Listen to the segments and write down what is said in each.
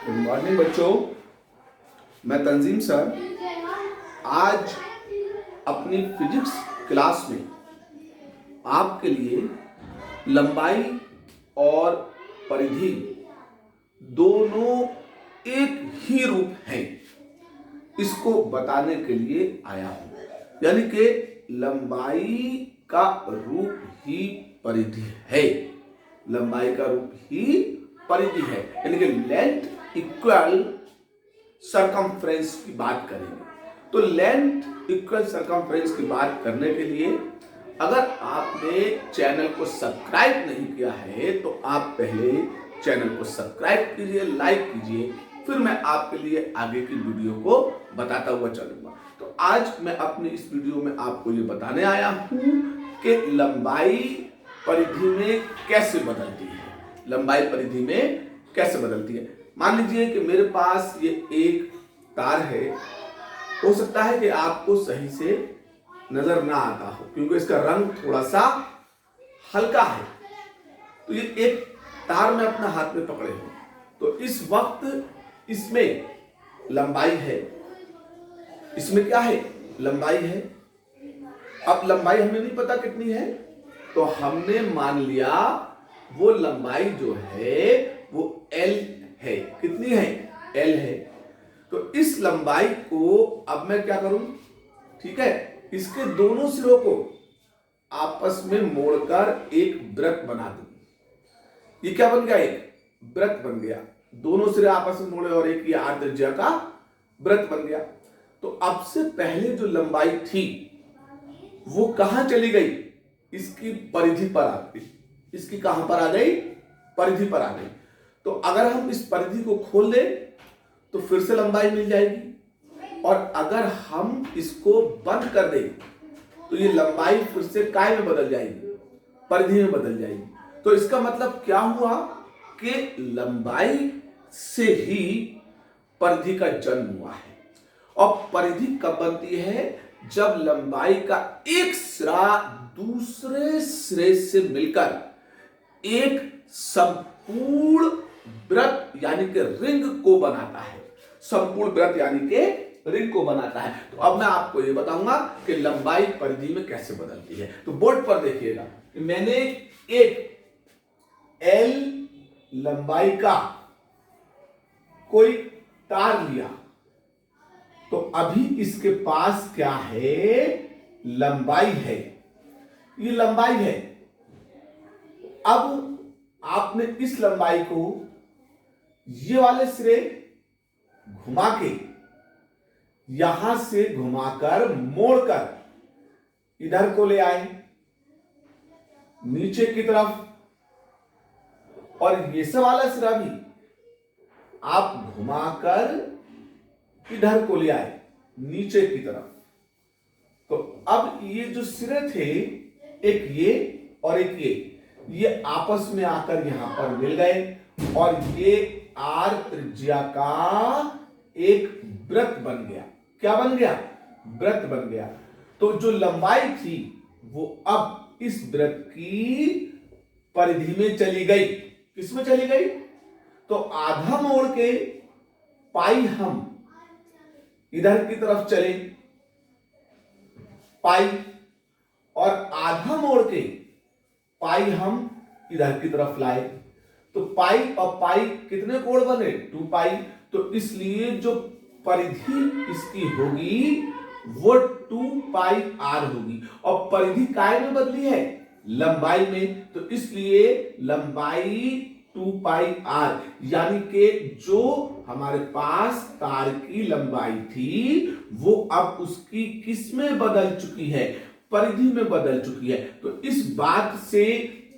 Good morning बच्चों, मैं तंजीम sir आज अपनी फिजिक्स क्लास में आपके लिए लंबाई और परिधि दोनों एक ही रूप हैं इसको बताने के लिए आया हूं। यानी कि लंबाई का रूप ही परिधि है, लंबाई का रूप ही परिधि है, यानी कि लेंथ इक्वल सरकमफ्रेंस की बात करेंगे। तो लेंथ इक्वल सरकमफ्रेंस की बात करने के लिए अगर आपने चैनल को सब्सक्राइब नहीं किया है तो आप पहले चैनल को सब्सक्राइब कीजिए, लाइक कीजिए, फिर मैं आपके लिए आगे की वीडियो को बताता हुआ चलूंगा। तो आज मैं अपनी इस वीडियो में आपको ये बताने आया हूं कि लंबाई परिधि में कैसे बदलती है। लंबाई परिधि में कैसे बदलती है। मान लीजिए कि मेरे पास ये एक तार है, हो सकता है कि आपको सही से नजर ना आता हो क्योंकि इसका रंग थोड़ा सा हल्का है। तो ये एक तार मैं अपना हाथ में पकड़े हूं, तो इस वक्त इसमें लंबाई है, इसमें क्या है, लंबाई है। अब लंबाई हमें नहीं पता कितनी है, तो हमने मान लिया वो लंबाई जो है वो L है। कितनी है? L है। तो इस लंबाई को अब मैं क्या करूं, ठीक है, इसके दोनों सिरों को आपस में मोड़कर एक वृत्त बना दूं। ये क्या बन गया? एक वृत्त बन गया। दोनों सिरे आपस में मोड़े और एक ये आर त्रिज्या का वृत्त बन गया। तो अब से पहले जो लंबाई थी वो कहां चली गई? इसकी परिधि पर आ गई। इसकी कहां पर आ गई? परिधि पर आ गई। तो अगर हम इस परिधि को खोल दें तो फिर से लंबाई मिल जाएगी, और अगर हम इसको बंद कर दें तो ये लंबाई फिर से काय में बदल जाएगी, परिधि में बदल जाएगी। तो इसका मतलब क्या हुआ कि लंबाई से ही परिधि का जन्म हुआ है। और परिधि कब बनती है? जब लंबाई का एक सिरा दूसरे सिरे से मिलकर एक संपूर्ण वृत्त यानी कि रिंग को बनाता है। संपूर्ण वृत्त यानी कि रिंग को बनाता है। तो अब मैं आपको ये बताऊंगा कि लंबाई परिधि में कैसे बदलती है। तो बोर्ड पर देखिएगा, मैंने एक L लंबाई का कोई तार लिया, तो अभी इसके पास क्या है? लंबाई है, ये लंबाई है। अब आपने इस लंबाई को ये वाले सिरे घुमा के यहां से घुमाकर मोड़कर इधर को ले आए नीचे की तरफ, और ये सब वाला सिरा भी आप घुमाकर इधर को ले आए नीचे की तरफ। तो अब ये जो सिरे थे, एक ये और एक ये आपस में आकर यहां पर मिल गए और ये आर त्रिज्या का एक वृत्त बन गया। क्या बन गया? वृत्त बन गया। तो जो लंबाई थी वो अब इस वृत्त की परिधि में चली गई। किसमें चली गई? तो आधा मोड़ के पाई हम इधर की तरफ चले, पाई, और आधा मोड़ के पाई हम इधर की तरफ लाए। तो पाई और पाई कितने कोण बने? 2 पाई। तो इसलिए जो परिधि इसकी होगी वो 2 पाई आर होगी, और परिधि काय में बदली है? लंबाई में। तो इसलिए लंबाई 2 पाई आर, यानी कि जो हमारे पास तार की लंबाई थी वो अब उसकी किस में बदल चुकी है? परिधि में बदल चुकी है। तो इस बात से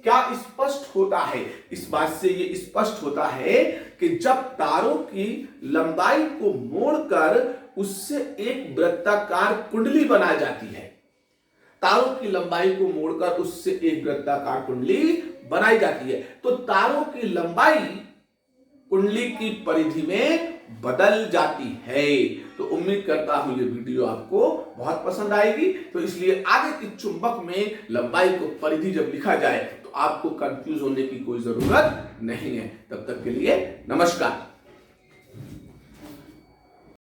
क्या स्पष्ट होता है? इस बात से ये स्पष्ट होता है कि जब तारों की लंबाई को मोड़कर उससे एक वृत्ताकार कुंडली बनाई जाती है, तारों की लंबाई को मोड़कर उससे एक वृत्ताकार कुंडली बनाई जाती है, तो तारों की लंबाई कुंडली की परिधि में बदल जाती है। तो उम्मीद करता हूं ये वीडियो आपको बहुत पसंद आएगी। तो इसलिए आगे की चुंबक में लंबाई को परिधि जब लिखा जाए तो आपको कंफ्यूज होने की कोई जरूरत नहीं है। तब तक के लिए नमस्कार।